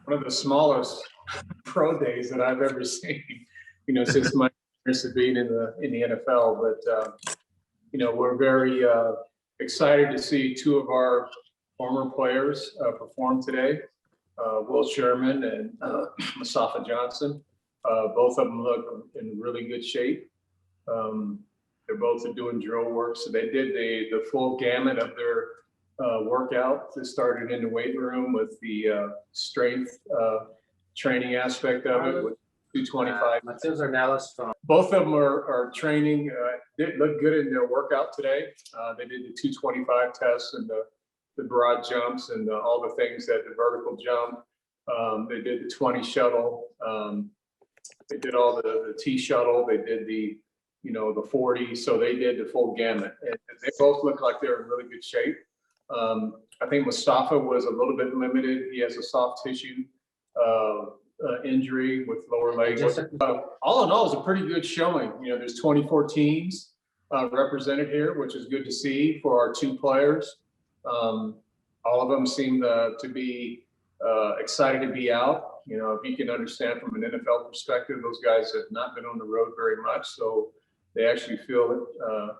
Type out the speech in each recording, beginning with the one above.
one of the smallest pro days that I've ever seen, since my experience of being in the NFL. But we're very excited to see two of our former players perform today. Will Sherman and Mustafa Johnson. Both of them look in really good shape. They're both doing drill work, so they did the full gamut of their workout. They started in the weight room with the strength training aspect of it with 225. Both of them are training. Did look good in their workout today. They did the 225 tests and the broad jumps and all the things that the vertical jump. They did the 20 shuttle. They did all the T shuttle. They did the 40. So they did the full gamut. And they both look like they're in really good shape. I think Mustafa was a little bit limited. He has a soft tissue injury with lower leg. All in all, it's a pretty good showing. There's 24 teams represented here, which is good to see for our two players. All of them seem to be excited to be out. If you can understand from an NFL perspective, those guys have not been on the road very much, so they actually feel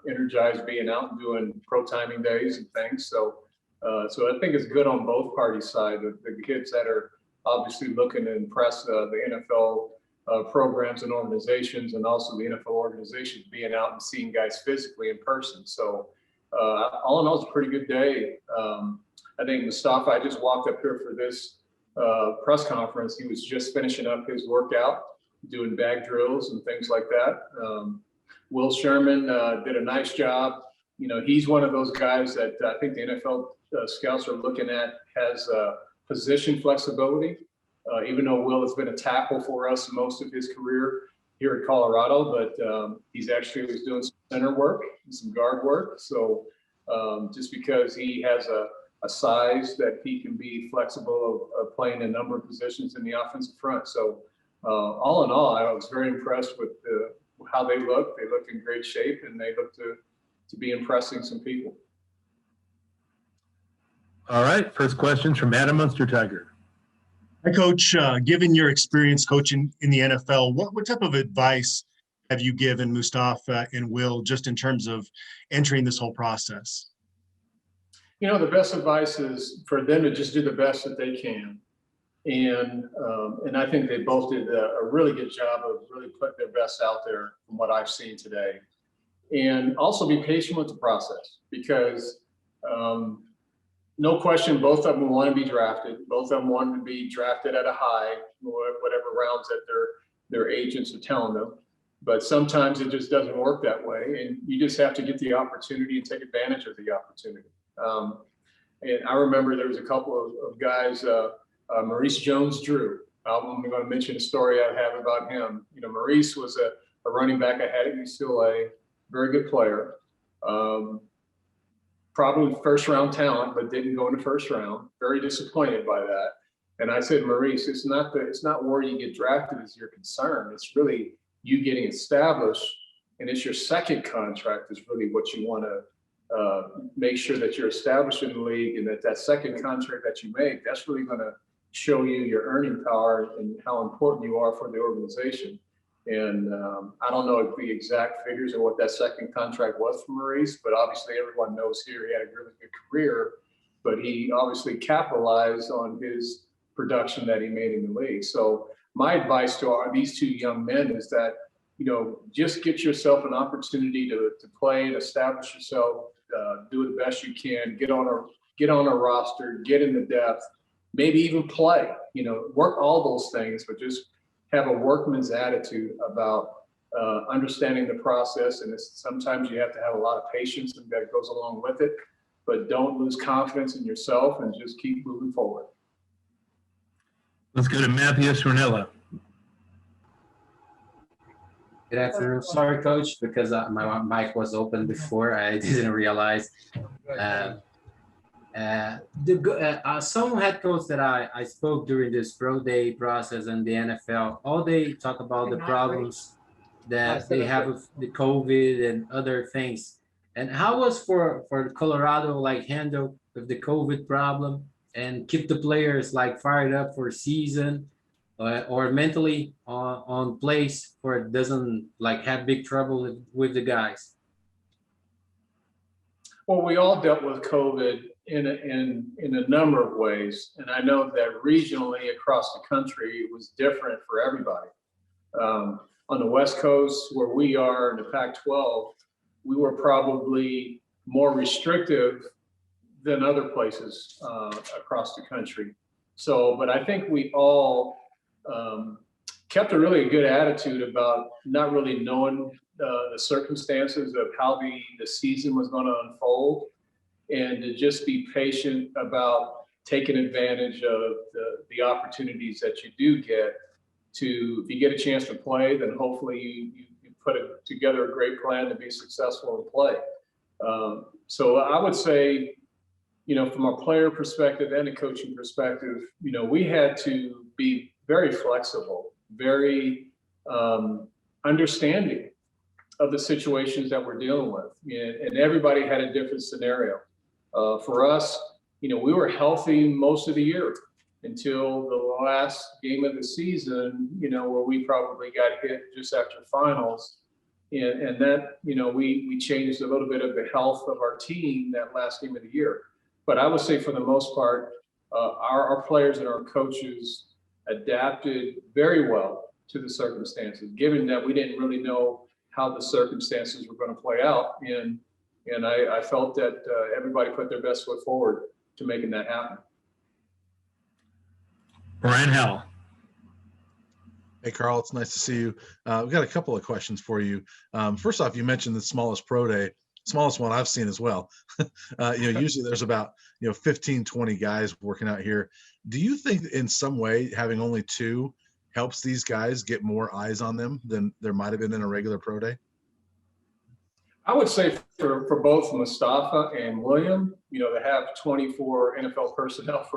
energized being out and doing pro timing days and things. So I think it's good on both parties' side. The kids that are obviously looking to impress the NFL programs and organizations, and also the NFL organizations being out and seeing guys physically in person. So all in all, it's a pretty good day. I think Mustafa, I just walked up here for this press conference. He was just finishing up his workout, doing bag drills and things like that. Will Sherman did a nice job. He's one of those guys that I think the NFL scouts are looking at, has position flexibility. Even though Will has been a tackle for us most of his career here at Colorado, but he's actually was doing some center work and some guard work. So just because he has a size that he can be flexible of playing a number of positions in the offensive front. So all in all, I was very impressed with how they look. They look in great shape, and they look to be impressing some people. All right, first question's from Adam Munster Tiger. Hi, Coach. Given your experience coaching in the NFL, what type of advice have you given Mustafa and Will just in terms of entering this whole process? The best advice is for them to just do the best that they can. And I think they both did a really good job of really putting their best out there from what I've seen today. And also be patient with the process, because no question, both of them want to be drafted. Both of them want to be drafted at a high, whatever rounds that their agents are telling them. But sometimes it just doesn't work that way, and you just have to get the opportunity and take advantage of the opportunity. And I remember there was a couple of guys, Maurice Jones-Drew. I'm going to mention a story I have about him. Maurice was a running back I had at UCLA, very good player. Probably first round talent, but didn't go in the first round. Very disappointed by that. And I said, Maurice, it's not where you get drafted is your concern. It's really you getting established, and it's your second contract is really what you want to make sure that you're established in the league, and that second contract that you make, that's really going to show you your earning power and how important you are for the organization. And I don't know the exact figures of what that second contract was for Maurice, but obviously everyone knows here he had a really good career, but he obviously capitalized on his production that he made in the league. So my advice to these two young men is that, just get yourself an opportunity to play and establish yourself, do the best you can, get on a roster, get in the depth, maybe even play, work all those things, but just have a workman's attitude about understanding the process. And sometimes you have to have a lot of patience, and that goes along with it, but don't lose confidence in yourself and just keep moving forward. Let's go to Matthew Sornella. Good afternoon. Sorry, Coach, because my mic was open before. I didn't realize. Some head coaches that I spoke during this pro day process in the NFL, all they talk about the problems that they have with the COVID and other things. And how was for Colorado handle with the COVID problem and keep the players like fired up for season, or mentally on place where it doesn't like have big trouble with the guys? Well, we all dealt with COVID in a number of ways, and I know that regionally across the country it was different for everybody. On the West Coast, where we are in the Pac-12, we were probably more restrictive than other places across the country. So, but I think we all kept a really good attitude about not really knowing the circumstances of how the season was going to unfold, and to just be patient about taking advantage of the opportunities that you do get to, if you get a chance to play, then hopefully you put together a great plan to be successful and play. So I would say, from a player perspective and a coaching perspective, we had to be very flexible, very understanding of the situations that we're dealing with. And everybody had a different scenario. For us, we were healthy most of the year until the last game of the season, where we probably got hit just after finals. And that, we changed a little bit of the health of our team that last game of the year. But I would say for the most part, our players and our coaches adapted very well to the circumstances, given that we didn't really know how the circumstances were going to play out. And I felt that everybody put their best foot forward to making that happen. Brian Howell. Hey, Karl, it's nice to see you. We've got a couple of questions for you. First off, you mentioned the smallest pro day, smallest one I've seen as well. Usually there's about 15, 20 guys working out here. Do you think in some way having only two helps these guys get more eyes on them than there might have been in a regular pro day? I would say for both Mustafa and William, to have 24 NFL personnel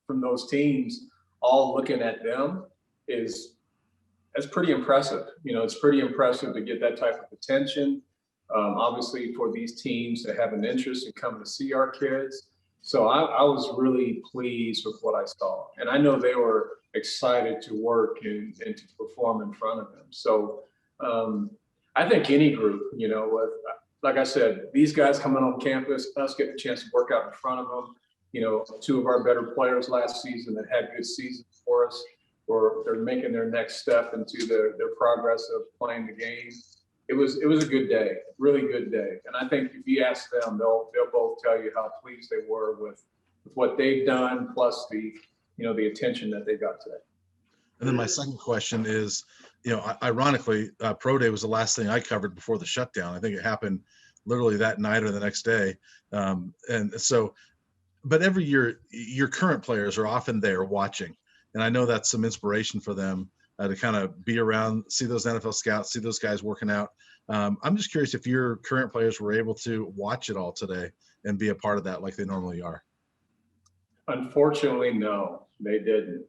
from those teams all looking at them that's pretty impressive. It's pretty impressive to get that type of attention. Obviously, for these teams to have an interest in coming to see our kids. So I was really pleased with what I saw. And I know they were excited to work and to perform in front of them. So I think any group, like I said, these guys coming on campus, us getting a chance to work out in front of them, two of our better players last season that had good seasons for us, or they're making their next step into their progress of playing the game. It was a good day, really good day. And I think if you ask them, they'll both tell you how pleased they were with what they've done, plus the attention that they got today. And then my second question is, ironically, pro day was the last thing I covered before the shutdown. I think it happened literally that night or the next day. And so, but every year, your current players are often there watching. And I know that's some inspiration for them to kind of be around, see those NFL scouts, see those guys working out. I'm just curious if your current players were able to watch it all today and be a part of that like they normally are. Unfortunately, no, they didn't.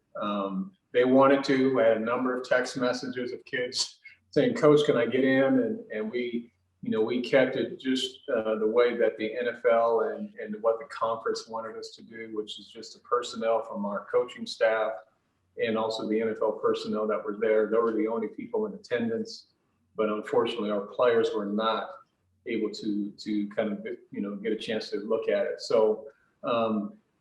They wanted to. I had a number of text messages of kids saying, "Coach, can I get in?" And we kept it just the way that the NFL and what the conference wanted us to do, which is just the personnel from our coaching staff and also the NFL personnel that were there. They were the only people in attendance, but unfortunately, our players were not able to kind of get a chance to look at it. So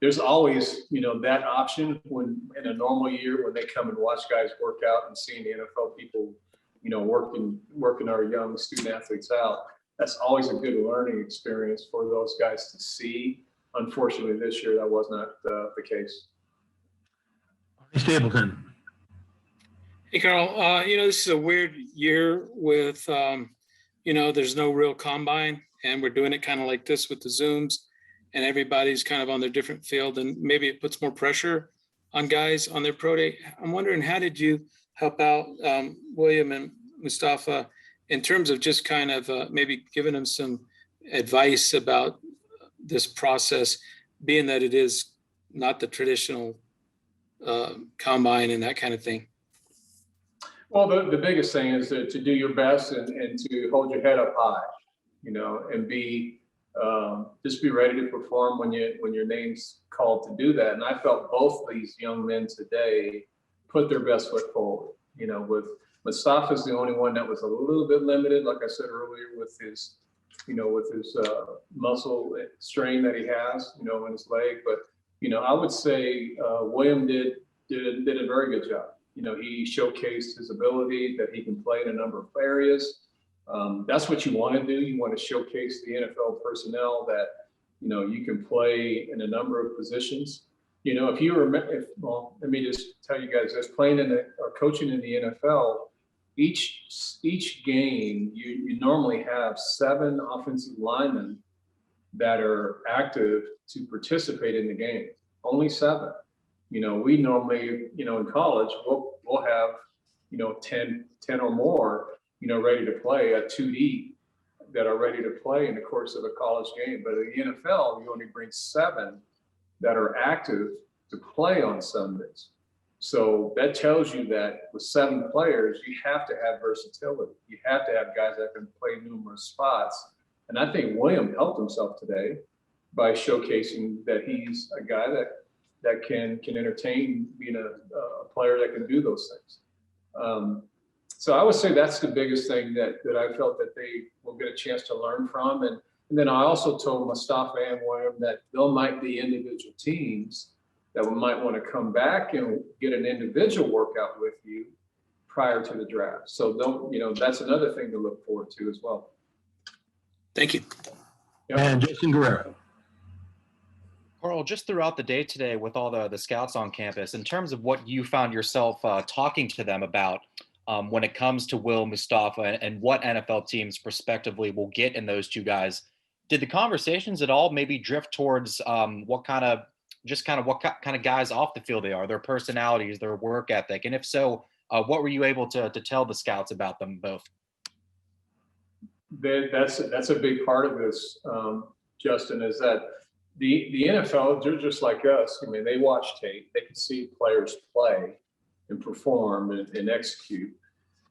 there's always that option when in a normal year when they come and watch guys work out and seeing the NFL people working our young student athletes out. That's always a good learning experience for those guys to see. Unfortunately, this year that was not the case. Stapleton. Hey, Karl, this is a weird year with, there's no real combine, and we're doing it kind of like this with the Zooms, and everybody's kind of on their different field, and maybe it puts more pressure on guys on their pro day. I'm wondering, how did you help out William and Mustafa in terms of just kind of maybe giving them some advice about this process, being that it is not the traditional combine and that kind of thing? Well, the biggest thing is to do your best and to hold your head up high, and be just be ready to perform when your name's called to do that. And I felt both these young men today put their best foot forward. You know, with Mustafa's the only one that was a little bit limited, like I said earlier, with his muscle strain that he has, you know, in his leg. But, you know, I would say William did a very good job. You know, he showcased his ability that he can play in a number of areas. That's what you want to do. You want to showcase the NFL personnel that, you know, you can play in a number of positions. You know, if you remember, well, let me just tell you guys this: playing or coaching in the NFL, each game you normally have 7 offensive linemen that are active to participate in the game. Only 7. You know, we normally, you know, in college we'll have, you know, 10 or more, you know, ready to play at 2D that are ready to play in the course of a college game. But in the NFL, you only bring 7 that are active to play on Sundays. So that tells you that with 7 players, you have to have versatility. You have to have guys that can play numerous spots. And I think William helped himself today by showcasing that he's a guy that can entertain, being a player that can do those things. So I would say that's the biggest thing that I felt that they will get a chance to learn from. And then I also told Mustafa and William that there might be individual teams that we might want to come back and get an individual workout with you prior to the draft. So don't, you know, that's another thing to look forward to as well. Thank you. Yep. And Jason Guerrero. Karl, just throughout the day today with all the scouts on campus, in terms of what you found yourself talking to them about when it comes to Will, Mustafa, and what NFL teams prospectively will get in those 2 guys, did the conversations at all maybe drift towards what kind of guys off the field they are, their personalities, their work ethic? And if so, what were you able to tell the scouts about them both? That's a big part of this, Justin, is that the NFL, they're just like us. I mean, they watch tape, they can see players play and perform and execute.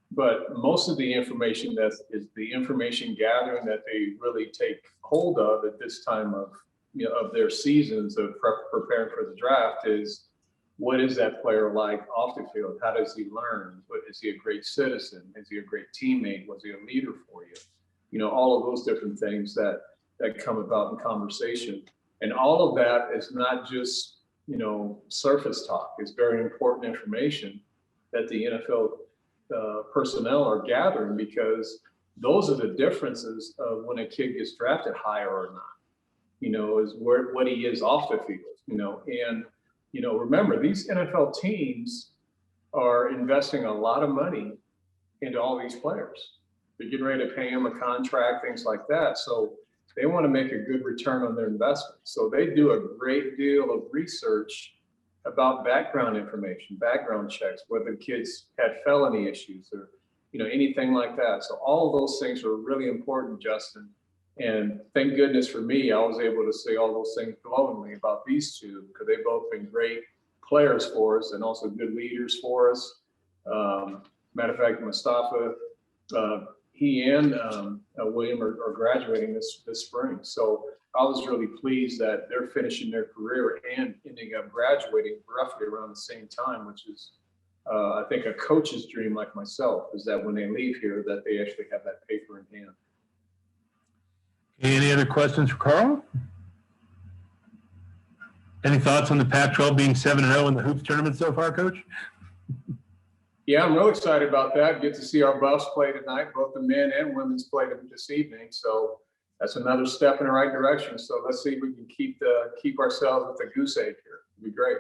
But most of the information that is the information gathering that they really take hold of at this time of, you know, of their seasons of preparing for the draft is, what is that player like off the field? How does he learn? Is he a great citizen? Is he a great teammate? Was he a leader for you? You know, all of those different things that come about in conversation. And all of that is not just, you know, surface talk. It's very important information that the NFL personnel are gathering, because those are the differences of when a kid gets drafted higher or not. You know, is what he is off the field, you know. And, you know, remember, these NFL teams are investing a lot of money into all these players. They're getting ready to pay them a contract, things like that. So they want to make a good return on their investment. So they do a great deal of research about background information, background checks, whether kids had felony issues or, you know, anything like that. So all of those things are really important, Justin. And thank goodness for me, I was able to say all those things glowingly about these 2, because they've both been great players for us and also good leaders for us. Matter of fact, Mustafa, he and William are graduating this spring. So I was really pleased that they're finishing their career and ending up graduating roughly around the same time, which is, I think, a coach's dream like myself, is that when they leave here, that they actually have that paper in hand. Any other questions for Karl? Any thoughts on the Pac-12 being 7-0 in the hoops tournament so far, Coach? Yeah, I'm real excited about that. Get to see our Buffs play tonight, both the men and women's play this evening. So that's another step in the right direction. So let's see if we can keep ourselves with the goose egg here. It'd be great.